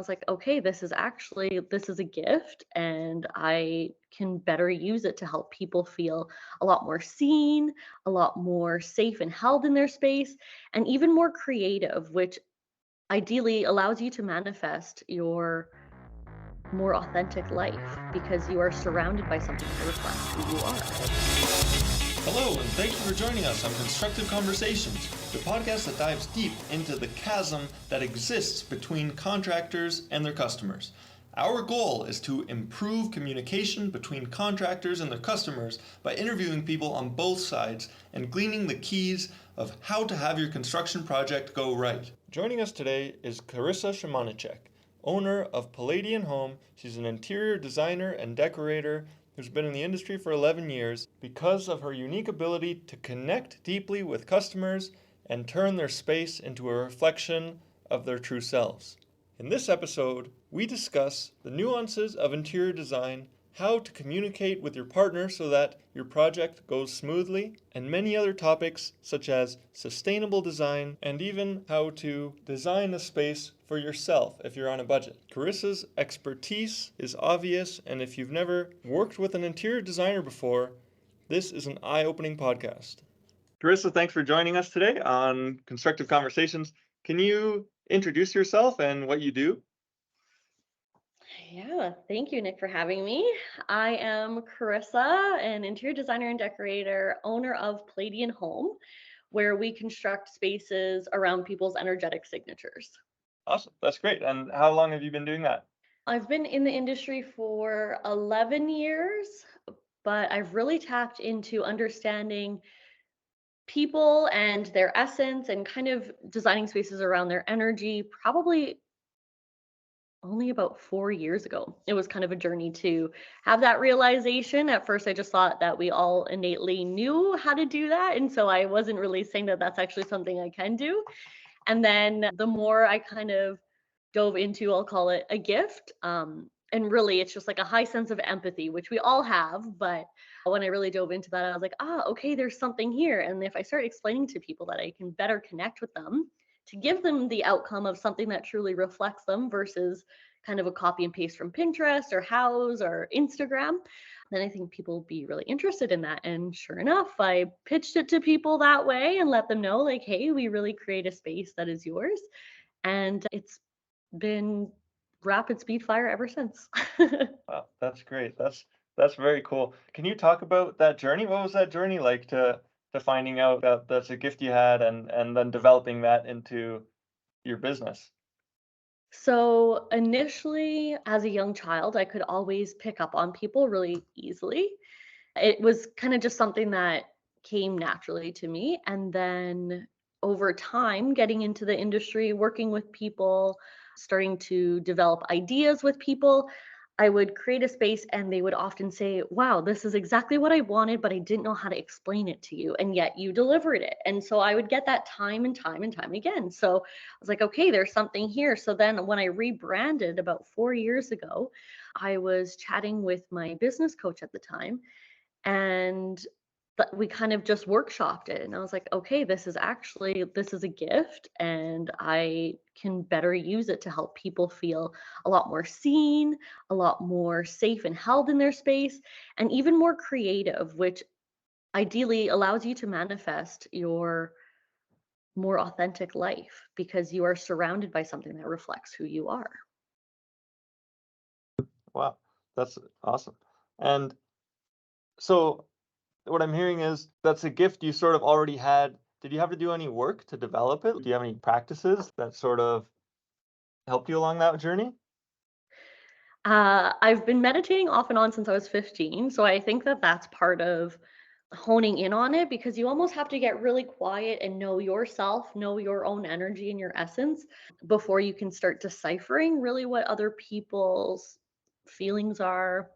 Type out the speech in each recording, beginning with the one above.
was like, okay, this is a gift and I can better use it to help people feel a lot more seen, a lot more safe and held in their space, and even more creative, which ideally allows you to manifest your more authentic life because you are surrounded by something that reflects who you are. Hello, and thank you for joining us on Constructive Conversations, the podcast that dives deep into the chasm that exists between contractors and their customers. Our goal is to improve communication between contractors and their customers by interviewing people on both sides and gleaning the keys of how to have your construction project go right. Joining us today is Karissa Shemonichek, owner of Palladian Home. She's an interior designer and decorator who's been in the industry for 11 years because of her unique ability to connect deeply with customers and turn their space into a reflection of their true selves. In this episode, we discuss the nuances of interior design, how to communicate with your partner so that your project goes smoothly, and many other topics such as sustainable design and even how to design a space for yourself if you're on a budget. Karissa's expertise is obvious, and if you've never worked with an interior designer before, this is an eye-opening podcast. Karissa, thanks for joining us today on Constructive Conversations. Can you introduce yourself and what you do? Yeah, thank you, Nick, for having me. I am Karissa, an interior designer and decorator, owner of Palladian Home, where we construct spaces around people's energetic signatures. Awesome, that's great. And how long have you been doing that? I've been in the industry for 11 years, but I've really tapped into understanding people and their essence and kind of designing spaces around their energy probably only about 4 years ago. It was kind of a journey to have that realization. At first, I just thought that we all innately knew how to do that. And so I wasn't really saying that that's actually something I can do. And then the more I kind of dove into, I'll call it a gift. And really, it's just like a high sense of empathy, which we all have. But when I really dove into that, I was like, okay, there's something here. And if I start explaining to people that I can better connect with them to give them the outcome of something that truly reflects them versus kind of a copy and paste from Pinterest or House or Instagram, then I think people will be really interested in that. And sure enough, I pitched it to people that way and let them know, like, hey, we really create a space that is yours. And it's been rapid speed fire ever since. Wow, that's great. That's very cool. Can you talk about that journey? What was that journey like to finding out that that's a gift you had and then developing that into your business? So initially, as a young child, I could always pick up on people really easily. It was kind of just something that came naturally to me. And then over time, getting into the industry, working with people, starting to develop ideas with people, I would create a space and they would often say, wow, this is exactly what I wanted, but I didn't know how to explain it to you. And yet you delivered it. And so I would get that time and time and time again. So I was like, okay, there's something here. So then when I rebranded about 4 years ago, I was chatting with my business coach at the time and we kind of just workshopped it and I was like, okay, this is a gift and I can better use it to help people feel a lot more seen, a lot more safe and held in their space, and even more creative, which ideally allows you to manifest your more authentic life because you are surrounded by something that reflects who you are. Wow, that's awesome. And so what I'm hearing is that's a gift you sort of already had. Did you have to do any work to develop it? Do you have any practices that sort of helped you along that journey? I've been meditating off and on since I was 15. So I think that that's part of honing in on it because you almost have to get really quiet and know yourself, know your own energy and your essence before you can start deciphering really what other people's feelings are,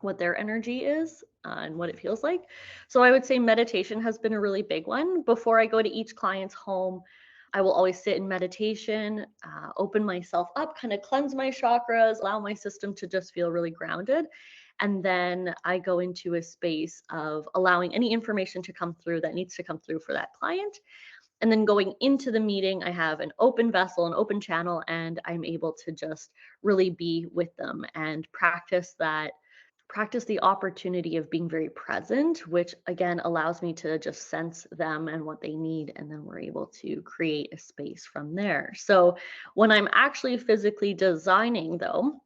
what their energy is, and what it feels like. So I would say meditation has been a really big one. Before I go to each client's home, I will always sit in meditation, open myself up, kind of cleanse my chakras, allow my system to just feel really grounded. And then I go into a space of allowing any information to come through that needs to come through for that client. And then going into the meeting, I have an open vessel, an open channel, and I'm able to just really be with them and practice the opportunity of being very present, which again allows me to just sense them and what they need. And then we're able to create a space from there. So when I'm actually physically designing, though,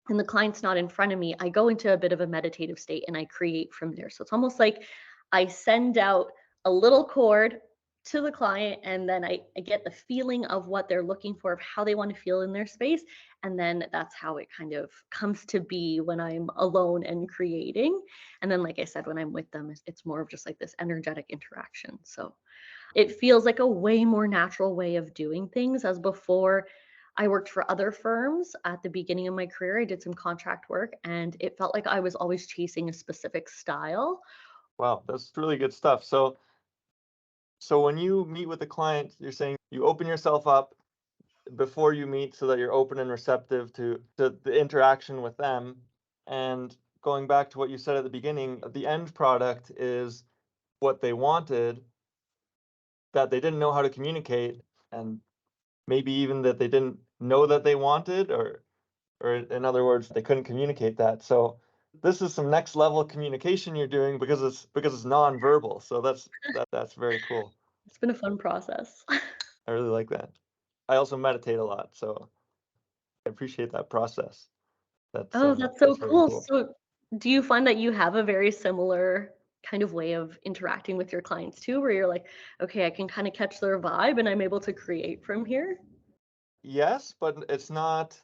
and the client's not in front of me, I go into a bit of a meditative state and I create from there. So it's almost like I send out a little chord to the client, and then I get the feeling of what they're looking for, of how they want to feel in their space. And then that's how it kind of comes to be when I'm alone and creating. And then, like I said, when I'm with them, it's more of just like this energetic interaction. So it feels like a way more natural way of doing things, as before I worked for other firms at the beginning of my career. I did some contract work and it felt like I was always chasing a specific style. Wow, that's really good stuff. So when you meet with a client, you're saying you open yourself up before you meet so that you're open and receptive to the interaction with them. And going back to what you said at the beginning, the end product is what they wanted that they didn't know how to communicate, and maybe even that they didn't know that they wanted, or in other words, they couldn't communicate that. So this is some next level communication you're doing because it's nonverbal. So that's very cool. It's been a fun process. I really like that. I also meditate a lot, so I appreciate that process. Oh, that's so That's very cool. cool. So do you find that you have a very similar kind of way of interacting with your clients too, where you're like, okay, I can kind of catch their vibe and I'm able to create from here? Yes, but it's not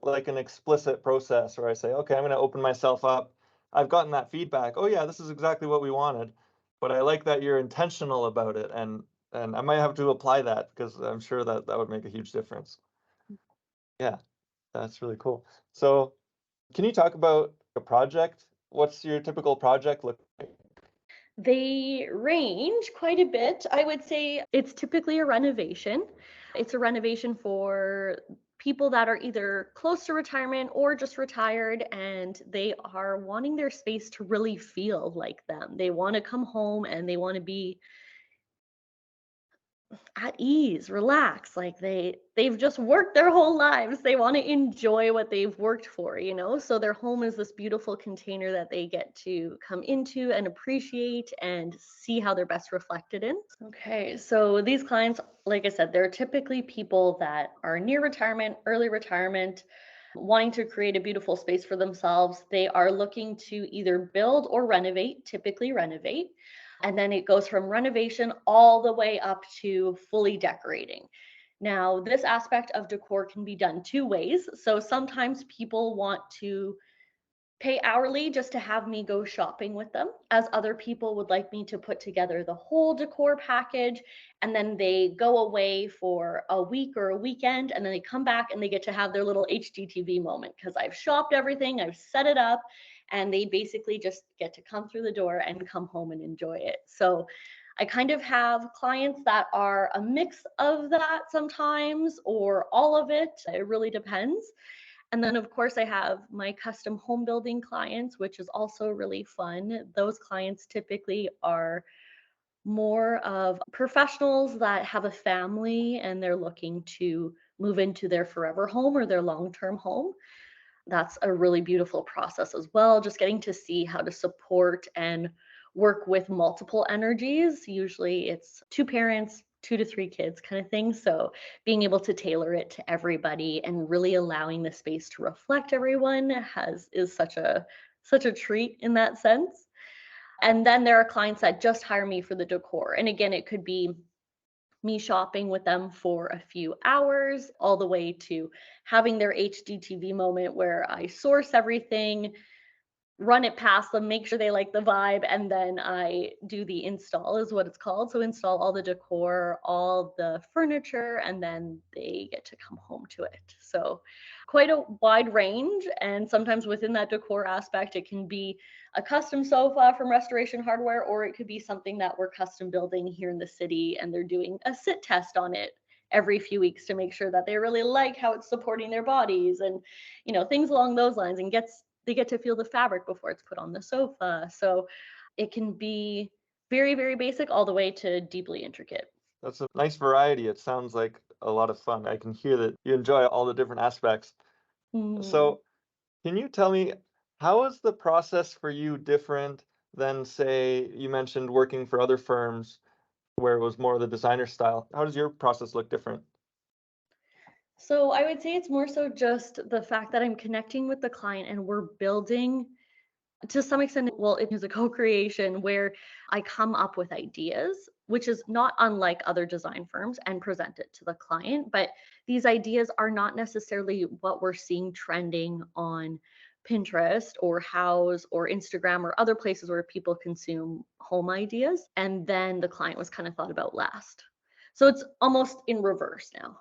like an explicit process where I say, okay, I'm going to open myself up. I've gotten that feedback. Oh yeah, this is exactly what we wanted. But I like that you're intentional about it, and I might have to apply that because I'm sure that that would make a huge difference. Yeah, that's really cool. So, can you talk about a project? What's your typical project look like? They range quite a bit. I would say it's typically a renovation. It's a renovation for people that are either close to retirement or just retired, and they are wanting their space to really feel like them. They want to come home and they want to be at ease, relax, like they've just worked their whole lives. They want to enjoy what they've worked for, you know? So their home is this beautiful container that they get to come into and appreciate and see how they're best reflected in. Okay, so these clients, like I said, they're typically people that are near retirement, early retirement, wanting to create a beautiful space for themselves. They are looking to either build or renovate, typically renovate. And then it goes from renovation all the way up to fully decorating. Now, this aspect of decor can be done two ways. So sometimes people want to pay hourly just to have me go shopping with them, as other people would like me to put together the whole decor package, and then they go away for a week or a weekend, and then they come back and they get to have their little HGTV moment because I've shopped everything, I've set it up, and they basically just get to come through the door and come home and enjoy it. So I kind of have clients that are a mix of that sometimes, or all of it. It really depends. And then, of course, I have my custom home building clients, which is also really fun. Those clients typically are more of professionals that have a family and they're looking to move into their forever home or their long term home. That's a really beautiful process as well, just getting to see how to support and work with multiple energies. Usually it's two parents, 2 to 3 kids kind of thing. So being able to tailor it to everybody and really allowing the space to reflect everyone has is such a treat in that sense. And then there are clients that just hire me for the decor. And again, it could be me shopping with them for a few hours, all the way to having their HGTV moment where I source everything, run it past them, make sure they like the vibe, and then I do the install, is what it's called. So install all the decor, all the furniture, and then they get to come home to it. So quite a wide range. And sometimes within that decor aspect, it can be a custom sofa from Restoration Hardware, or it could be something that we're custom building here in the city and they're doing a sit test on it every few weeks to make sure that they really like how it's supporting their bodies and things along those lines, and they get to feel the fabric before it's put on the sofa. So it can be very, very basic all the way to deeply intricate. That's a nice variety. It sounds like a lot of fun. I can hear that you enjoy all the different aspects. Mm. So, can you tell me, how is the process for you different than, say, you mentioned working for other firms where it was more of the designer style? How does your process look different? So I would say it's more so just the fact that I'm connecting with the client and we're building to some extent. Well, it is a co-creation where I come up with ideas, which is not unlike other design firms, and present it to the client. But these ideas are not necessarily what we're seeing trending on Pinterest or House or Instagram or other places where people consume home ideas. And then the client was kind of thought about last. So it's almost in reverse now.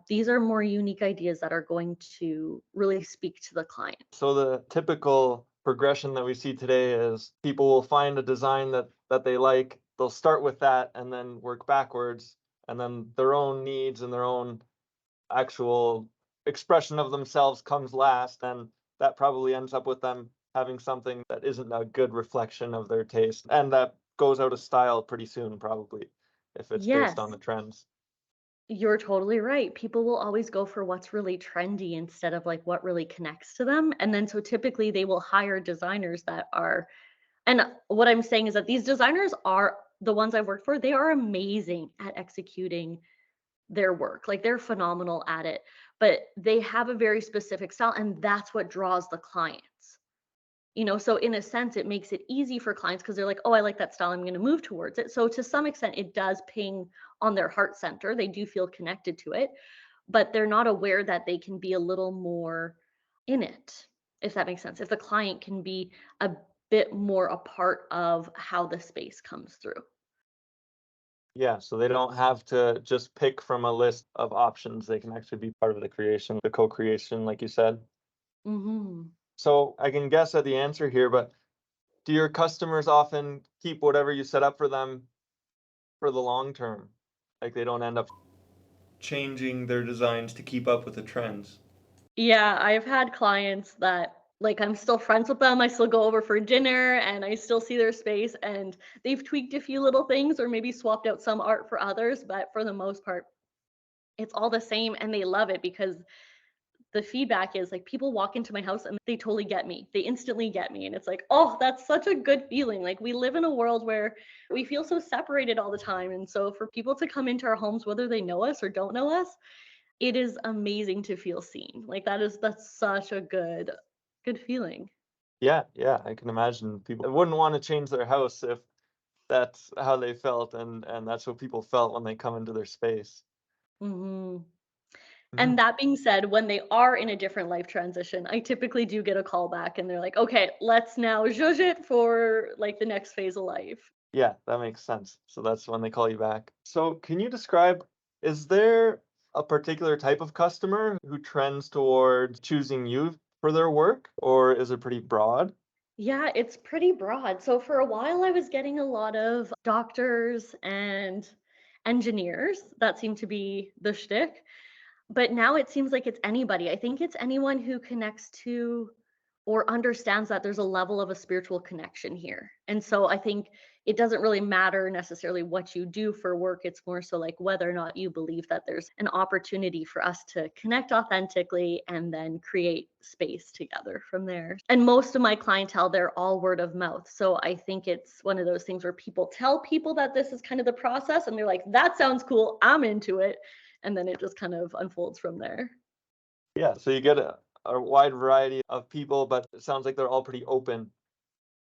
These are more unique ideas that are going to really speak to the client. So the typical progression that we see today is people will find a design that they like, they'll start with that and then work backwards, and then their own needs and their own actual expression of themselves comes last, and that probably ends up with them having something that isn't a good reflection of their taste, and that goes out of style pretty soon probably if it's based on Yes, the trends. you're totally right. People will always go for what's really trendy instead of like what really connects to them. And then so typically they will hire designers that are, and what I'm saying is that these designers are the ones I've worked for, they are amazing at executing their work. Like they're phenomenal at it, but they have a very specific style and that's what draws the clients. So in a sense, it makes it easy for clients because they're like, oh, I like that style. I'm going to move towards it. So to some extent, it does ping on their heart center. They do feel connected to it, but they're not aware that they can be a little more in it, if that makes sense. If the client can be a bit more a part of how the space comes through. Yeah, so they don't have to just pick from a list of options. They can actually be part of the creation, the co-creation, like you said. Hmm. So I can guess at the answer here, but do your customers often keep whatever you set up for them for the long term? Like they don't end up changing their designs to keep up with the trends. Yeah, I've had clients that like I'm still friends with them. I still go over for dinner and I still see their space and they've tweaked a few little things or maybe swapped out some art for others, but for the most part, it's all the same and they love it because the feedback is like people walk into my house and they totally get me. They instantly get me. And it's like, oh, that's such a good feeling. Like we live in a world where we feel so separated all the time. And so for people to come into our homes, whether they know us or don't know us, it is amazing to feel seen. Like that's such a good feeling. Yeah, yeah, I can imagine people wouldn't want to change their house if that's how they felt, and that's what people felt when they come into their space. Mhm. Mhm. And that being said, when they are in a different life transition, I typically do get a call back and they're like, "Okay, let's now zhuzh it for like the next phase of life." Yeah, that makes sense. So that's when they call you back. So can you describe, is there a particular type of customer who trends towards choosing you for their work, or is it pretty broad? Yeah, it's pretty broad. So for a while I was getting a lot of doctors and engineers. That seemed to be the shtick. But now it seems like it's anybody. I think it's anyone who connects to or understands that there's a level of a spiritual connection here. And so I think it doesn't really matter necessarily what you do for work. It's more so like whether or not you believe that there's an opportunity for us to connect authentically and then create space together from there. And most of my clientele, they're all word of mouth. So I think it's one of those things where people tell people that this is kind of the process and they're like, that sounds cool. I'm into it, and then it just kind of unfolds from there. Yeah, so you get a wide variety of people, but it sounds like they're all pretty open,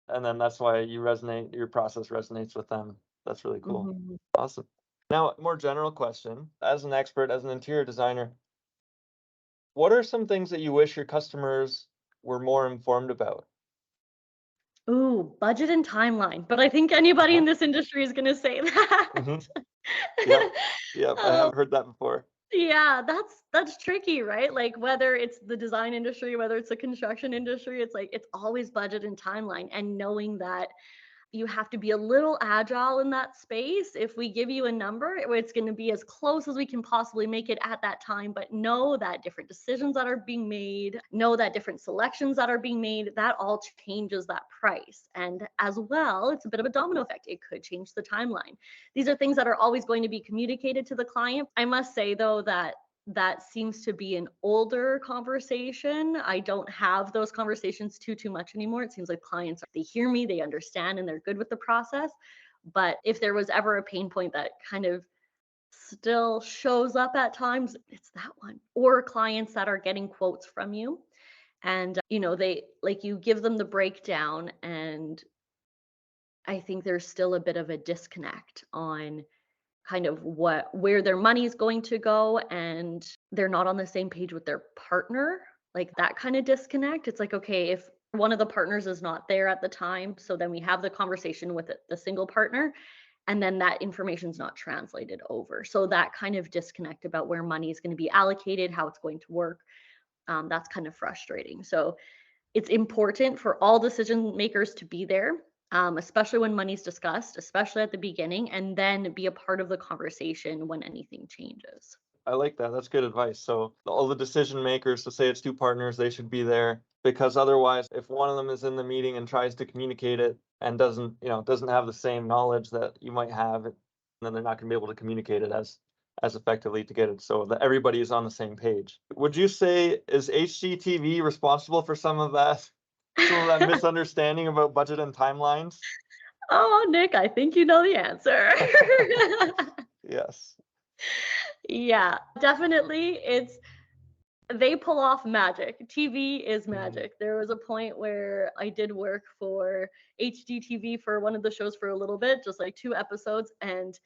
and then that's why your process resonates with them. That's really cool. Mhm. Awesome. Now, a more general question. As an expert, as an interior designer, what are some things that you wish your customers were more informed about? Ooh, budget and timeline, but I think anybody in Uh-huh. this industry is gonna say that. Hmm. Yep. Yep. I Oh, have heard that before. yeah, that's tricky, right? Like, whether it's the design industry, whether it's the construction industry, it's like it's always budget and timeline, and knowing that You have to be a little agile in that space. If we give you a number, it's going to be as close as we can possibly make it at that time, but know that different decisions that are being made, know that different selections that are being made, that all changes that price. And as well, it's a bit of a domino effect. It could change the timeline. These are things that are always going to be communicated to the client. I must say, though, that seems to be an older conversation. I don't have those conversations too much anymore. It seems like clients, they hear me, they understand, and they're good with the process. But if there was ever a pain point that kind of still shows up at times, it's that one. Or clients that are getting quotes from you, and they, like, you give them the breakdown, and I think there's still a bit of a disconnect on kind of where their money is going to go, and they're not on the same page with their partner. Like, that kind of disconnect, it's like, okay, if one of the partners is not there at the time, so then we have the conversation with the single partner, and then that information's not translated over. So that kind of disconnect about where money is going to be allocated, how it's going to work, that's kind of frustrating. So it's important for all decision makers to be there, especially when money's discussed, especially at the beginning, and then be a part of the conversation when anything changes. I like that. That's good advice. So all the decision makers, to say it's two partners, they should be there, because otherwise, if one of them is in the meeting and tries to communicate it and doesn't have the same knowledge that you might have, then they're not going to be able to communicate it as effectively to get it so that everybody is on the same page. Would you say, is HGTV responsible for some of that misunderstanding about budget and timelines? Oh, Nick, I think you know the answer. Yes. Yeah, definitely. They pull off magic. TV is Mhm. magic. There was a point where I did work for HGTV for one of the shows for a little bit, just like 2 episodes, and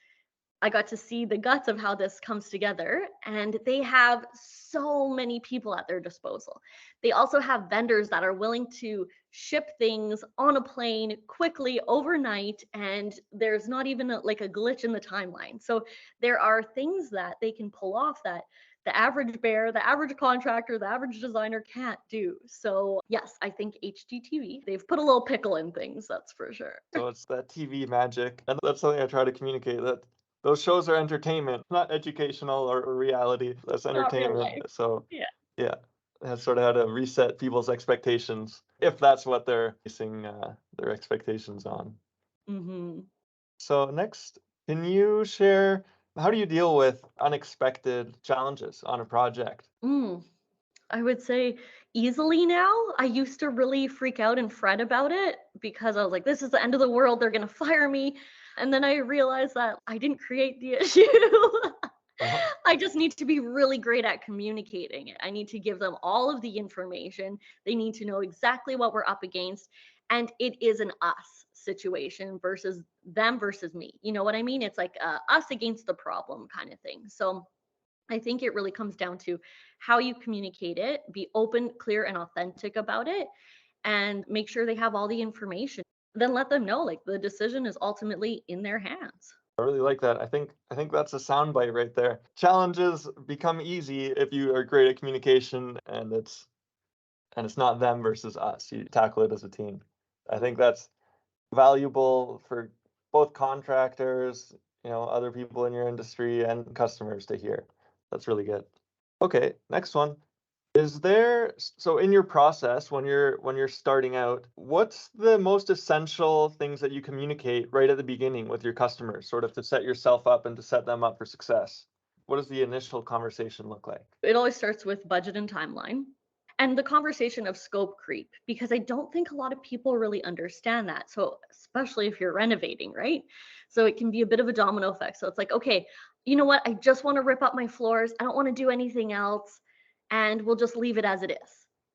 I got to see the guts of how this comes together. And they have so many people at their disposal. They also have vendors that are willing to ship things on a plane quickly overnight, and there's not even like a glitch in the timeline. So there are things that they can pull off that the average bear, the average contractor, the average designer can't do. So yes, I think HGTV, they've put a little pickle in things, that's for sure. So it's that TV magic, and that's something I try to communicate, that those shows are entertainment, not educational or reality. That's Not real entertainment. life. So Yeah. yeah, that's sort of how to reset people's expectations if that's what they're basing their expectations on. Hmm. So next, can you share, how do you deal with unexpected challenges on a project? Mm. I would say easily now. I used to really freak out and fret about it because I was like, this is the end of the world. They're going to fire me. And then I realized that I didn't create the issue. Uh-huh. I just need to be really great at communicating it. I need to give them all of the information. They need to know exactly what we're up against. And it is an us situation versus them versus me. You know what I mean? It's like us against the problem kind of thing. So I think it really comes down to how you communicate it, be open, clear, and authentic about it, and make sure they have all the information. Then let them know, like, the decision is ultimately in their hands. I really like that. I think that's a soundbite right there. Challenges become easy if you are great at communication, and it's not them versus us. You tackle it as a team. I think that's valuable for both contractors, other people in your industry, and customers to hear. That's really good. Okay, next one. So in your process, when you're starting out, what's the most essential things that you communicate right at the beginning with your customers, sort of to set yourself up and to set them up for success? What does the initial conversation look like? It always starts with budget and timeline and the conversation of scope creep, because I don't think a lot of people really understand that. So, especially if you're renovating, right? So, it can be a bit of a domino effect. So, it's like, okay, you know what? I just want to rip up my floors. I don't want to do anything else. And we'll just leave it as it is.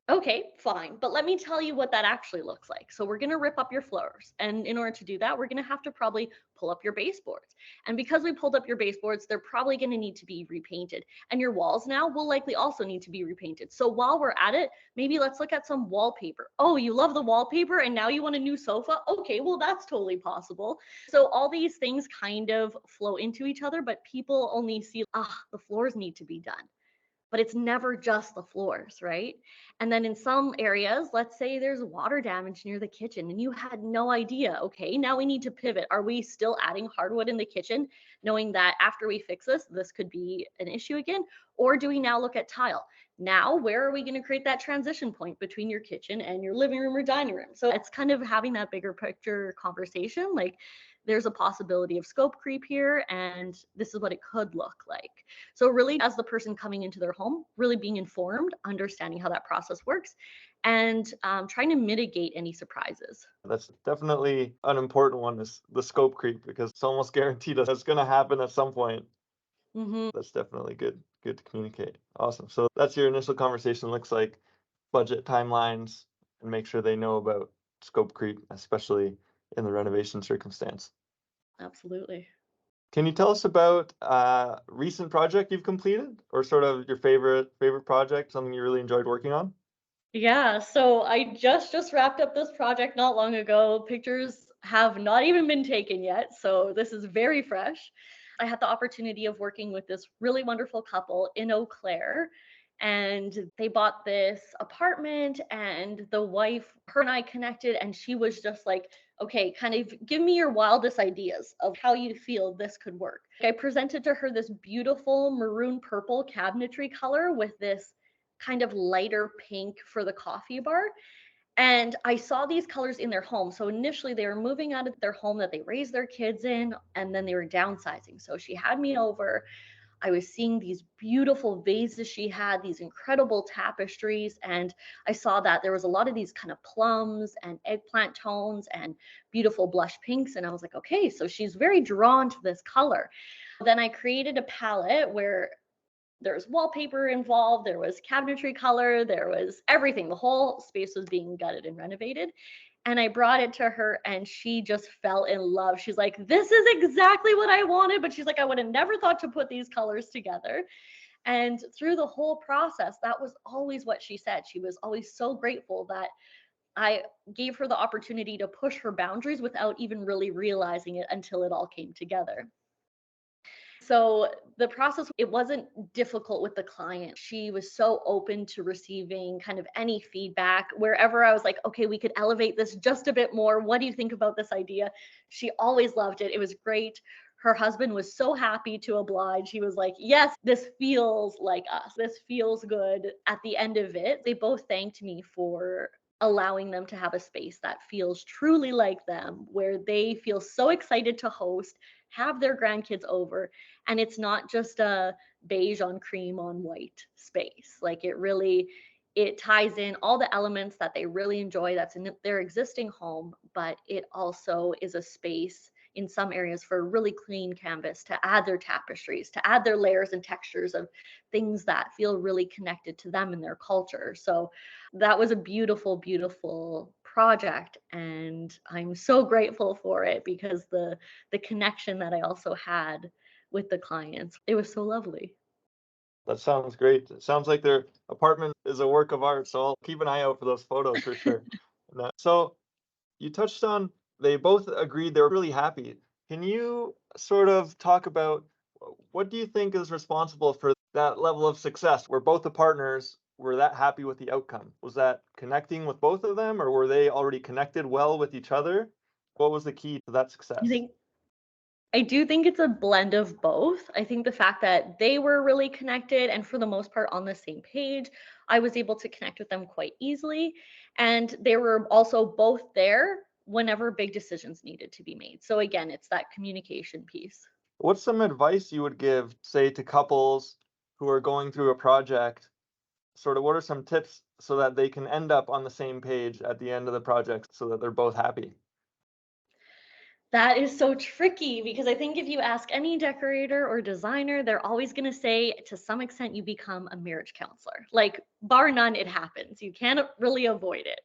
Okay, fine. But let me tell you what that actually looks like. So, we're going to rip up your floors. And in order to do that, we're going to have to probably pull up your baseboards. And because we pulled up your baseboards, they're probably going to need to be repainted. And your walls now will likely also need to be repainted. So while we're at it, maybe let's look at some wallpaper. Oh, you love the wallpaper and now you want a new sofa? Okay, well, that's totally possible. So all these things kind of flow into each other, but people only see, the floors need to be done. but it's never just the floors, right? And then in some areas, let's say there's water damage near the kitchen and you had no idea. Okay, now we need to pivot. Are we still adding hardwood in the kitchen, knowing that after we fix this, this could be an issue again? Or do we now look at tile? Now, where are we going to create that transition point between your kitchen and your living room or dining room? So it's kind of having that bigger picture conversation. Like, there's a possibility of scope creep here, and this is what it could look like. So, really, as the person coming into their home, really being informed, understanding how that process works, and trying to mitigate any surprises. That's definitely an important one, is the scope creep, because it's almost guaranteed that's going to happen at some point. Hmm. That's definitely good to communicate. Awesome. So that's your initial conversation. Looks like budget timelines and make sure they know about scope creep, especially in the renovation circumstance. Absolutely. Can you tell us about a recent project you've completed, or sort of your favorite project, something you really enjoyed working on? Yeah, so I just wrapped up this project not long ago. Pictures have not even been taken yet, so this is very fresh. I had the opportunity of working with this really wonderful couple in Eau Claire, and they bought this apartment, and the wife, her and I connected, and she was just like, okay, kind of give me your wildest ideas of how you feel this could work. I presented to her this beautiful maroon purple cabinetry color with this kind of lighter pink for the coffee bar. And I saw these colors in their home. So initially they were moving out of their home that they raised their kids in, and then they were downsizing. So she had me over. I was seeing these beautiful vases she had, these incredible tapestries. And I saw that there was a lot of these kind of plums and eggplant tones and beautiful blush pinks. And I was like, okay, so she's very drawn to this color. Then I created a palette where there's wallpaper involved, there was cabinetry color, there was everything. The whole space was being gutted and renovated. And I brought it to her and she just fell in love. She's like, this is exactly what I wanted. But she's like, I would have never thought to put these colors together. And through the whole process, that was always what she said. She was always so grateful that I gave her the opportunity to push her boundaries without even really realizing it until it all came together. So the process, it wasn't difficult with the client. She was so open to receiving kind of any feedback. Wherever I was like, okay, we could elevate this just a bit more. What do you think about this idea? She always loved it. It was great. Her husband was so happy to oblige. He was like, yes, this feels like us. This feels good. At the end of it, they both thanked me for allowing them to have a space that feels truly like them, where they feel so excited to host, have their grandkids over, and it's not just a beige on cream on white space. Like, it ties in all the elements that they really enjoy that's in their existing home, but it also is a space in some areas for a really clean canvas to add their tapestries, to add their layers and textures of things that feel really connected to them and their culture. So that was a beautiful, beautiful project, and I'm so grateful for it because the connection that I also had with the clients, it was so lovely. That sounds great. It sounds like their apartment is a work of art, so I'll keep an eye out for those photos for sure. So you touched on, they both agreed they were really happy. Can you sort of talk about what do you think is responsible for that level of success where both the partners were that happy with the outcome? Was that connecting with both of them, or were they already connected well with each other? What was the key to that I success? think I do think it's a blend of both. I think the fact that they were really connected and for the most part on the same page, I was able to connect with them quite easily. And they were also both there whenever big decisions needed to be made. So again, it's that communication piece. What's some advice you would give, say, to couples who are going through a project? Sort of what are some tips so that they can end up on the same page at the end of the project so that they're both happy? That is so tricky because I think if you ask any decorator or designer, they're always going to say to some extent you become a marriage counselor. Like, bar none, it happens. You can't really avoid it.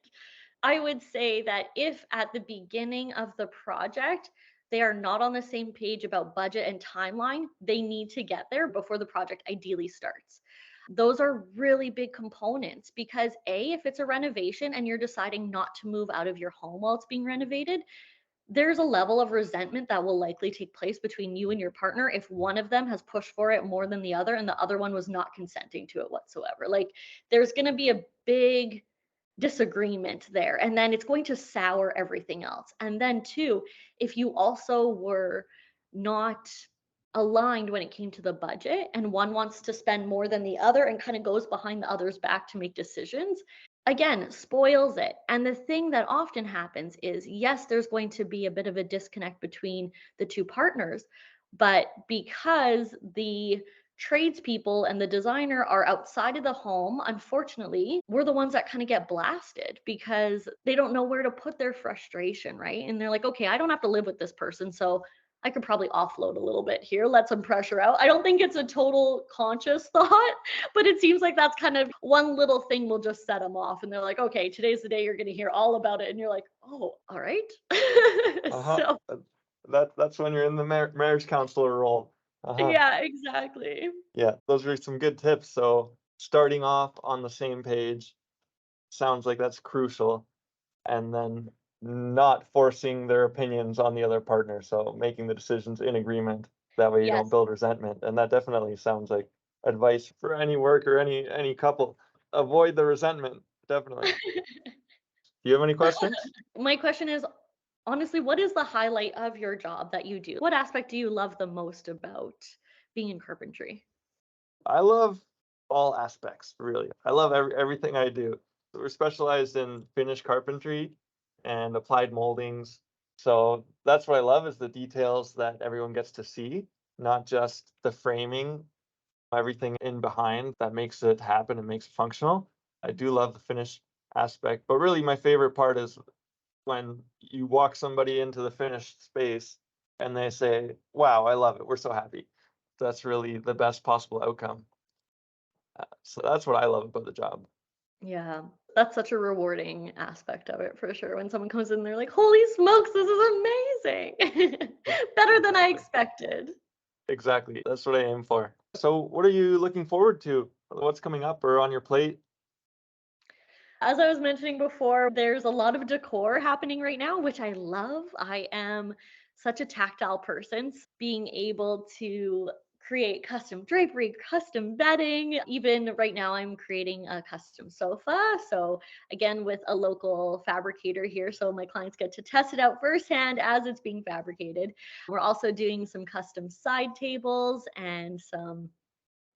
I would say that if at the beginning of the project they are not on the same page about budget and timeline, they need to get there before the project ideally starts. Those are really big components because, A, if it's a renovation and you're deciding not to move out of your home while it's being renovated, there's a level of resentment that will likely take place between you and your partner if one of them has pushed for it more than the other and the other one was not consenting to it whatsoever. Like there's going to be a big disagreement there, and then it's going to sour everything else. And then too, if you also were not aligned when it came to the budget and one wants to spend more than the other and kind of goes behind the other's back to make decisions, again, spoils it. And the thing that often happens is, yes, there's going to be a bit of a disconnect between the two partners, but because the tradespeople and the designer are outside of the home, unfortunately, we're the ones that kind of get blasted because they don't know where to put their frustration, right? And they're like, okay, I don't have to live with this person, so I could probably offload a little bit here, let some pressure out. I don't think it's a total conscious thought, but it seems like that's kind of one little thing will just set them off. And they're like, okay, today's the day you're going to hear all about it. And you're like, oh, all right. Uh-huh. So, That's when you're in the marriage counselor role. Uh-huh. yeah, exactly. Yeah, those are some good tips. So starting off on the same page sounds like that's crucial. And then not forcing their opinions on the other partner. So making the decisions in agreement. That way you don't Yes. build resentment. And that definitely sounds like advice for any work or any couple. Avoid the resentment. Definitely. Do you have any questions? My question is, honestly, what is the highlight of your job that you do? What aspect do you love the most about being in carpentry? I love all aspects, really. I love everything I do. We're specialized in finished carpentry and applied moldings. So that's what I love is the details that everyone gets to see, not just the framing, everything in behind that makes it happen and makes it functional. I do love the finished aspect, but really my favorite part is when you walk somebody into the finished space and they say, "Wow, I love it. We're so happy." That's really the best possible outcome. So that's what I love about the job. Yeah, that's such a rewarding aspect of it for sure. When someone comes in, they're like, "Holy smokes, this is amazing! Better than I Exactly. expected." Exactly. That's what I aim for. So what are you looking forward to? What's coming up or on your plate? As I was mentioning before, there's a lot of decor happening right now, which I love. I am such a tactile person. Being able to create custom drapery, custom bedding. Even right now, I'm creating a custom sofa. So, again, with a local fabricator here. So, my clients get to test it out firsthand as it's being fabricated. We're also doing some custom side tables and some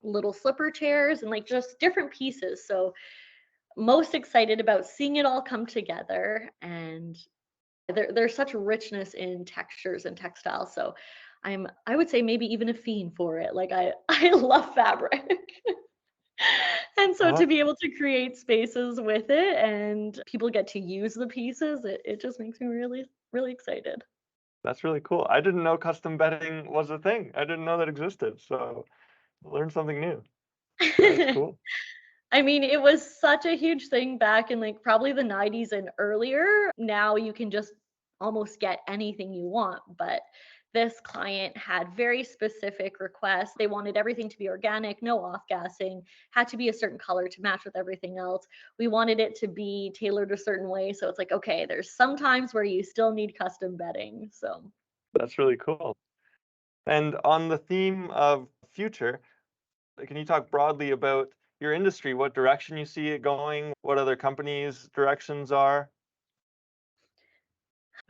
little slipper chairs and like just different pieces. So, most excited about seeing it all come together, and there's such richness in textures and textiles. So I would say maybe even a fiend for it. Like I love fabric. And so Uh-huh. to be able to create spaces with it and people get to use the pieces, it just makes me really, really excited. That's really cool. I didn't know custom bedding was a thing. I didn't know that existed. So learn something new. That is cool. I mean, it was such a huge thing back in like probably the 90s and earlier. Now you can just almost get anything you want, but this client had very specific requests. They wanted everything to be organic, no off gassing, had to be a certain color to match with everything else. We wanted it to be tailored a certain way. So it's like, okay, there's some times where you still need custom bedding. So That's really cool. And on the theme of future, can you talk broadly about your industry, what direction you see it going, what other companies' directions are?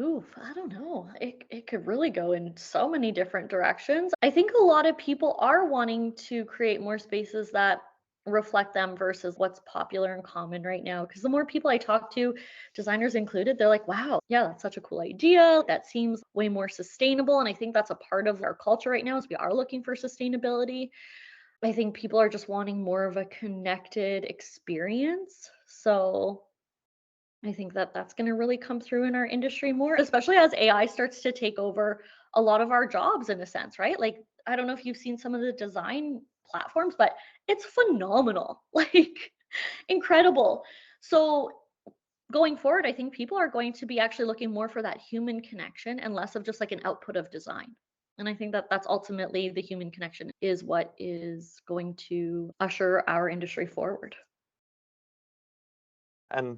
ooh, I don't know. It could really go in so many different directions. I think a lot of people are wanting to create more spaces that reflect them versus what's popular and common right now. Because the more people I talk to, designers included, they're like, wow, yeah, that's such a cool idea. That seems way more sustainable. And I think that's a part of our culture right now is we are looking for sustainability. I think people are just wanting more of a connected experience. So I think that that's going to really come through in our industry more, especially as AI starts to take over a lot of our jobs in a sense, right? Like, I don't know if you've seen some of the design platforms, but it's phenomenal, like incredible. So, going forward, I think people are going to be actually looking more for that human connection and less of just like an output of design. And I think that that's ultimately the human connection is what is going to usher our industry forward. And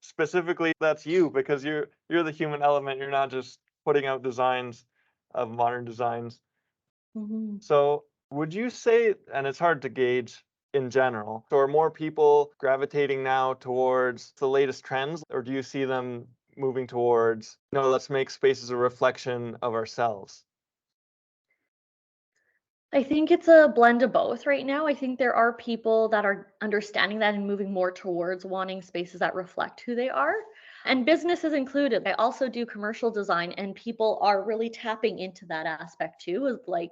specifically, that's you because you're the human element. You're not just putting out designs of modern designs. Mhm. So, would you say, and it's hard to gauge in general, so are more people gravitating now towards the latest trends, or do you see them moving towards, no, let's make spaces a reflection of ourselves? I think it's a blend of both right now. I think there are people that are understanding that and moving more towards wanting spaces that reflect who they are. And businesses included. I also do commercial design, and people are really tapping into that aspect too. Is like,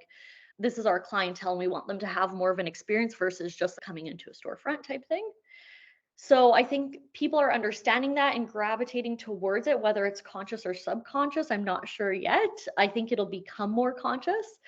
this is our clientele, and we want them to have more of an experience versus just coming into a storefront type thing. So I think people are understanding that and gravitating towards it, whether it's conscious or subconscious. I'm not sure yet. I think it'll become more conscious.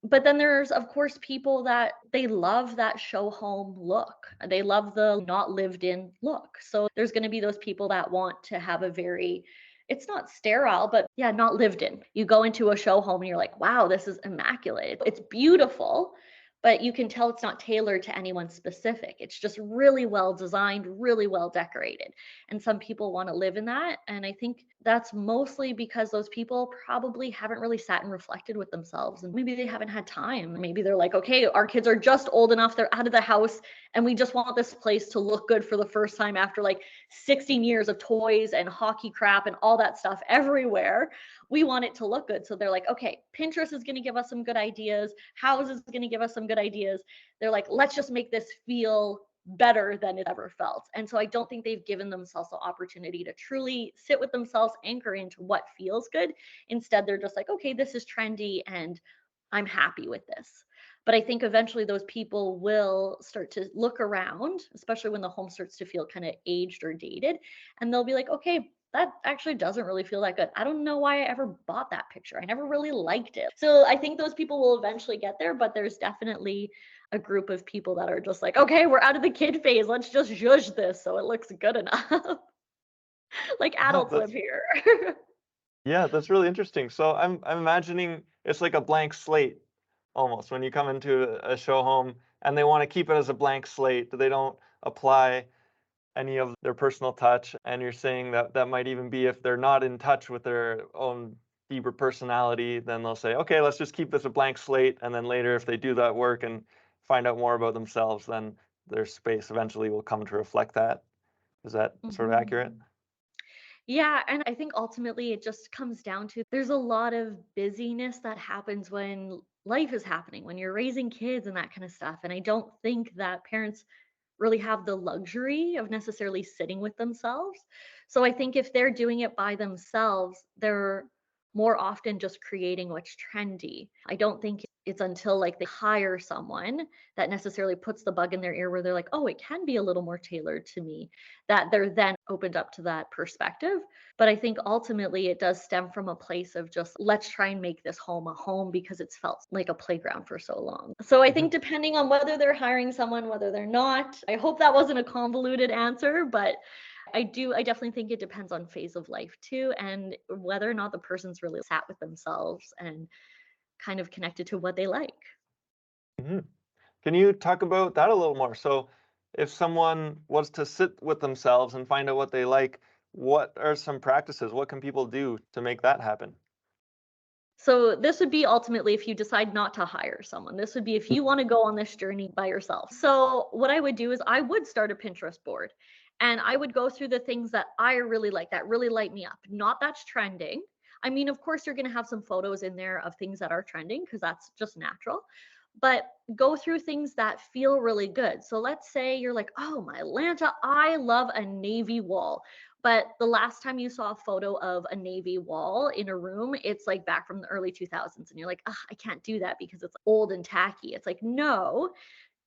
But then there's, of course, people that they love that show home look. They love the not lived in look. So there's going to be those people that want to have a very, it's not sterile, but yeah, not lived in. You go into a show home and you're like, wow, this is immaculate. It's beautiful, but you can tell it's not tailored to anyone specific. It's just really well designed, really well decorated. And some people want to live in that. And I think that's mostly because those people probably haven't really sat and reflected with themselves. And maybe they haven't had time. Maybe they're like, okay, our kids are just old enough, they're out of the house, and we just want this place to look good for the first time after like 16 years of toys and hockey crap and all that stuff everywhere. We want it to look good. So they're like, okay, Pinterest is going to give us some good ideas. House is going to give us some good ideas. They're like, let's just make this feel better than it ever felt. And so I don't think they've given themselves the opportunity to truly sit with themselves, anchor into what feels good. Instead, they're just like, okay, this is trendy and I'm happy with this. But I think eventually those people will start to look around, especially when the home starts to feel kind of aged or dated. And they'll be like, okay, that actually doesn't really feel that good. I don't know why I ever bought that picture. I never really liked it. So I think those people will eventually get there, but there's definitely a group of people that are just like, okay, we're out of the kid phase. Let's just zhuzh this so it looks good enough. Like Wow, adults live here. yeah, that's really interesting. So I'm imagining it's like a blank slate almost when you come into a show home and they want to keep it as a blank slate. They don't apply any of their personal touch. And you're saying that that might even be if they're not in touch with their own deeper personality, then they'll say, okay, let's just keep this a blank slate. And then later, if they do that work and find out more about themselves, then their space eventually will come to reflect that. Is that sort of accurate? Mhm. Yeah, and I think ultimately it just comes down to there's a lot of busyness that happens when life is happening, when you're raising kids and that kind of stuff. And I don't think that parents really have the luxury of necessarily sitting with themselves. So I think if they're doing it by themselves, they're more often just creating what's trendy. I don't think it's until like they hire someone that necessarily puts the bug in their ear where they're like, oh, it can be a little more tailored to me, that they're then opened up to that perspective. But I think ultimately it does stem from a place of just let's try and make this home a home because it's felt like a playground for so long. So I Mhm. think depending on whether they're hiring someone, whether they're not, I hope that wasn't a convoluted answer, but I definitely think it depends on phase of life too, and whether or not the person's really sat with themselves and kind of connected to what they like. Mhm. Can you talk about that a little more? So, if someone was to sit with themselves and find out what they like, what are some practices? What can people do to make that happen? So this would be ultimately if you decide not to hire someone. This would be if you want to go on this journey by yourself. So what I would do is I would start a Pinterest board and I would go through the things that I really like that really light me up. Not that's trending. I mean, of course, you're going to have some photos in there of things that are trending because that's just natural. But go through things that feel really good. So let's say you're like, oh, my Lanta, I love a navy wall. But the last time you saw a photo of a navy wall in a room, it's like back from the early 2000s. And you're like, I can't do that because it's old and tacky. It's like, no,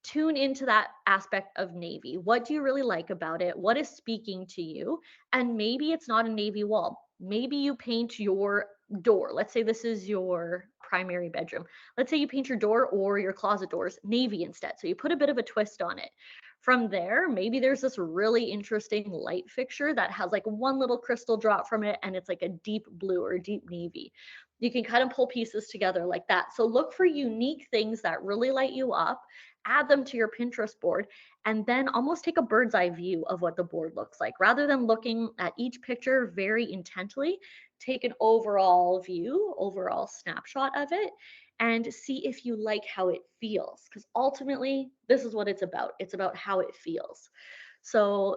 tune into that aspect of navy. What do you really like about it? What is speaking to you? And maybe it's not a navy wall. Maybe you paint your door. Let's say this is your primary bedroom. Let's say you paint your door or your closet doors navy instead. So you put a bit of a twist on it. From there, maybe there's this really interesting light fixture that has like one little crystal drop from it and it's like a deep blue or deep navy. You can kind of pull pieces together like that. So look for unique things that really light you up, add them to your Pinterest board, and then almost take a bird's eye view of what the board looks like. Rather than looking at each picture very intently, take an overall view, overall snapshot of it, and see if you like how it feels. Because ultimately, this is what it's about. It's about how it feels. So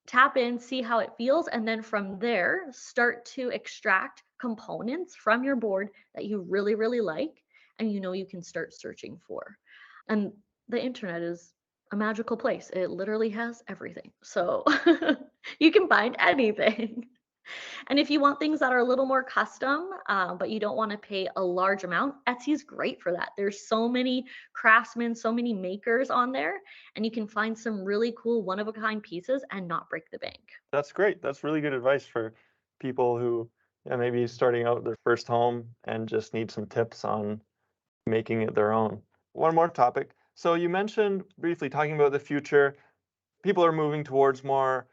tap in, see how it feels, and then from there, start to extract components from your board that you really, really like and you know you can start searching for. And the internet is a magical place. It literally has everything. So you can find anything. And if you want things that are a little more custom, but you don't want to pay a large amount, Etsy is great for that. There's so many craftsmen, so many makers on there, and you can find some really cool one of a kind pieces and not break the bank. That's great. That's really good advice for people who, yeah, maybe starting out their first home and just need some tips on making it their own. One more topic. So you mentioned briefly talking about the future. People are moving towards more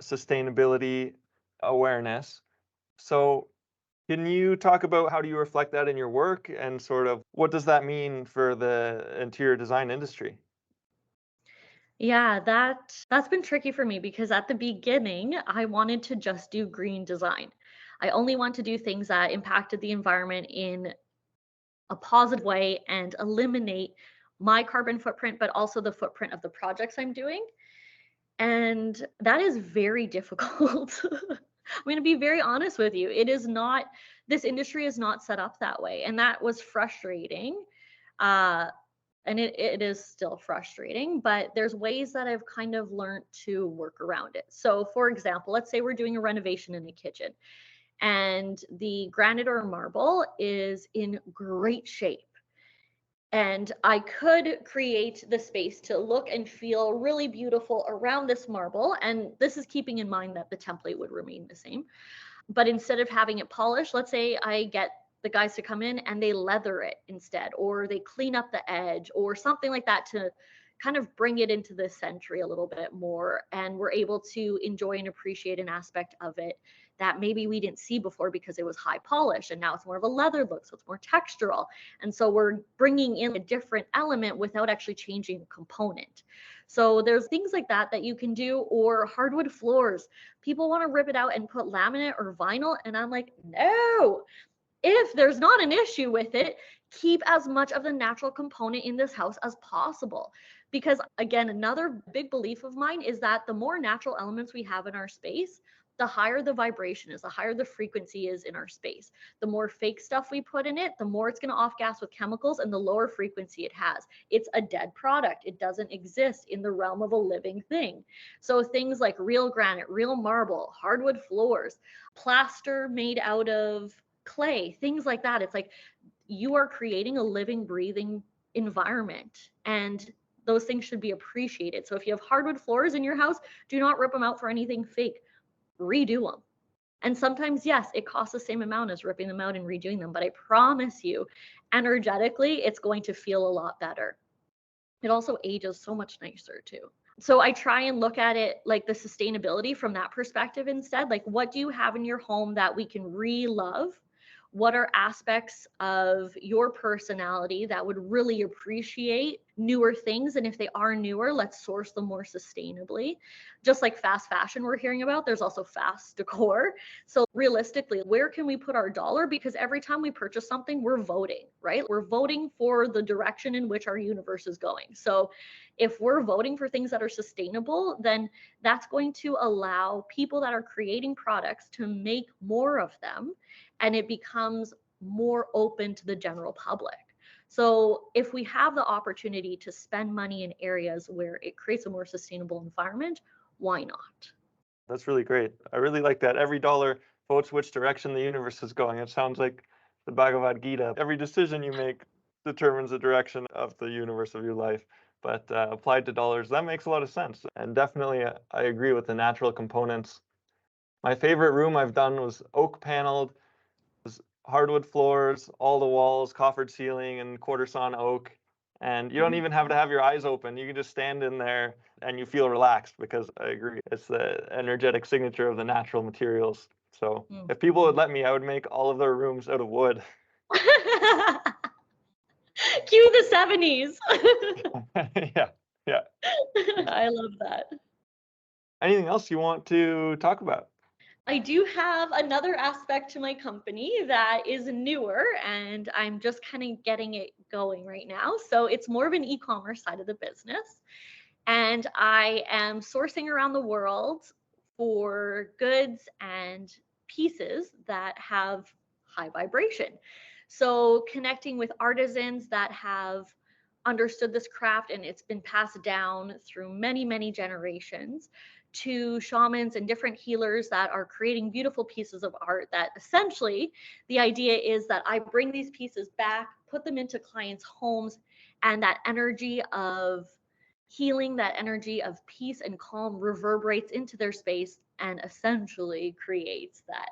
sustainability awareness. So can you talk about how do you reflect that in your work and sort of what does that mean for the interior design industry? Yeah, that's been tricky for me because at the beginning, I wanted to just do green design. I only want to do things that impacted the environment in a positive way and eliminate my carbon footprint, but also the footprint of the projects I'm doing. And that is very difficult. I'm going to be very honest with you. It is not, this industry is not set up that way. And that was frustrating. Uh, and it is still frustrating, but there's ways that I've kind of learned to work around it. So, for example, let's say we're doing a renovation in the kitchen and the granite or marble is in great shape. And I could create the space to look and feel really beautiful around this marble. And this is keeping in mind that the template would remain the same. But instead of having it polished, let's say I get the guys to come in and they leather it instead, or they clean up the edge or something like that to kind of bring it into the century a little bit more. And we're able to enjoy and appreciate an aspect of it that maybe we didn't see before because it was high polish and now it's more of a leather look, so it's more textural. And so we're bringing in a different element without actually changing a component. So there's things like that that you can do, or hardwood floors. People want to rip it out and put laminate or vinyl, and I'm like, no. If there's not an issue with it, keep as much of the natural component in this house as possible. Because again, another big belief of mine is that the more natural elements we have in our space, the higher the vibration is, the higher the frequency is in our space. The more fake stuff we put in it, the more it's going to off gas with chemicals and the lower frequency it has. It's a dead product. It doesn't exist in the realm of a living thing. So things like real granite, real marble, hardwood floors, plaster made out of clay, things like that. It's like you are creating a living, breathing environment, and those things should be appreciated. So if you have hardwood floors in your house, do not rip them out for anything fake. Redo them. And sometimes, yes, it costs the same amount as ripping them out and redoing them, but I promise you, energetically, it's going to feel a lot better. It also ages so much nicer too. So I try and look at it like the sustainability from that perspective instead. Like, what do you have in your home that we can re-love? What are aspects of your personality that would really appreciate newer things? And if they are newer, let's source them more sustainably. Just like fast fashion we're hearing about, there's also fast decor. So realistically, where can we put our dollar? Because every time we purchase something, we're voting, right? We're voting for the direction in which our universe is going. So if we're voting for things that are sustainable, then that's going to allow people that are creating products to make more of them, and it becomes more open to the general public. So if we have the opportunity to spend money in areas where it creates a more sustainable environment, why not? That's really great. I really like that. Every dollar votes which direction the universe is going. It sounds like the Bhagavad Gita. Every decision you make determines the direction of the universe of your life. But applied to dollars, that makes a lot of sense. And definitely, I agree with the natural components. My favorite room I've done was oak paneled, was hardwood floors, all the walls, coffered ceiling, and quarter sawn oak. And you don't Mhm. even have to have your eyes open. You can just stand in there and you feel relaxed because I agree. It's the energetic signature of the natural materials. So if people would Mhm. let me, I would make all of their rooms out of wood. Cue the 70s. Yeah, yeah. I love that. Anything else you want to talk about? I do have another aspect to my company that is newer and I'm just kind of getting it going right now. So it's more of an e-commerce side of the business. And I am sourcing around the world for goods and pieces that have high vibration. So connecting with artisans that have understood this craft and it's been passed down through many, many generations to shamans and different healers that are creating beautiful pieces of art that essentially the idea is that I bring these pieces back, put them into clients' homes, and that energy of healing, that energy of peace and calm reverberates into their space and essentially creates that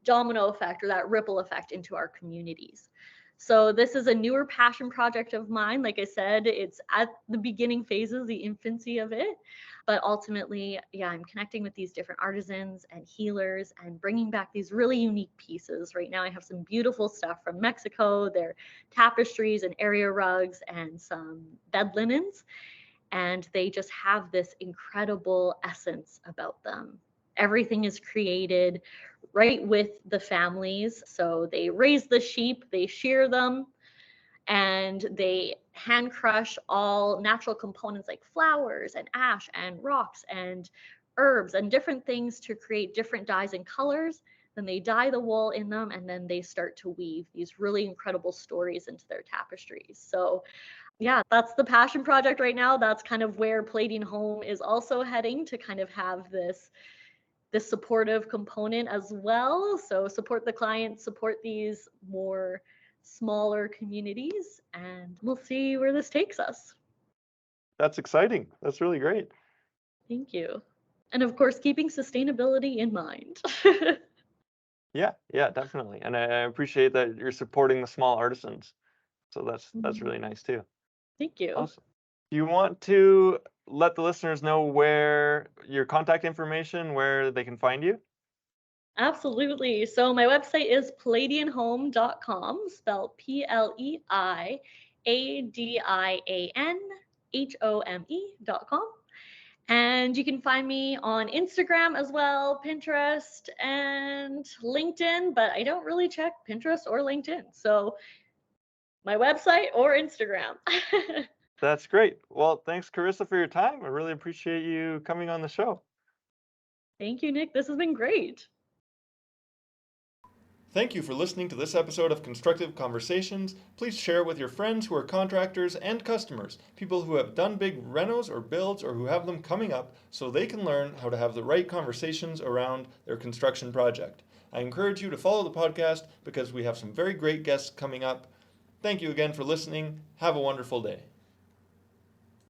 domino effect or that ripple effect into our communities. So this is a newer passion project of mine. Like I said, it's at the beginning phases, the infancy of it. But ultimately, yeah, I'm connecting with these different artisans and healers and bringing back these really unique pieces. Right now, I have some beautiful stuff from Mexico. They're tapestries and area rugs and some bed linens. And they just have this incredible essence about them. Everything is created right with the families. So they raise the sheep, they shear them, and they hand crush all natural components like flowers and ash and rocks and herbs and different things to create different dyes and colors. Then they dye the wool in them and then they start to weave these really incredible stories into their tapestries. So yeah, that's the passion project right now. That's kind of where Plating Home is also heading to kind of have this supportive component as well. So support the clients, support these more smaller communities, and we'll see where this takes us. That's exciting. That's really great. Thank you. And of course, keeping sustainability in mind. Yeah, yeah, definitely. And I appreciate that you're supporting the small artisans. So that's Mhm. really nice too. Thank you. Awesome. Do you want to let the listeners know where your contact information, where they can find you? Absolutely. So my website is palladianhome.com, spelled PLEIADIANHOME.com. And you can find me on Instagram as well, Pinterest, and LinkedIn, but I don't really check Pinterest or LinkedIn. So my website or Instagram. That's great. Well, thanks, Karissa, for your time. I really appreciate you coming on the show. Thank you, Nick. This has been great. Thank you for listening to this episode of Constructive Conversations. Please share it with your friends who are contractors and customers, people who have done big renos or builds or who have them coming up, so they can learn how to have the right conversations around their construction project. I encourage you to follow the podcast because we have some very great guests coming up. Thank you again for listening. Have a wonderful day.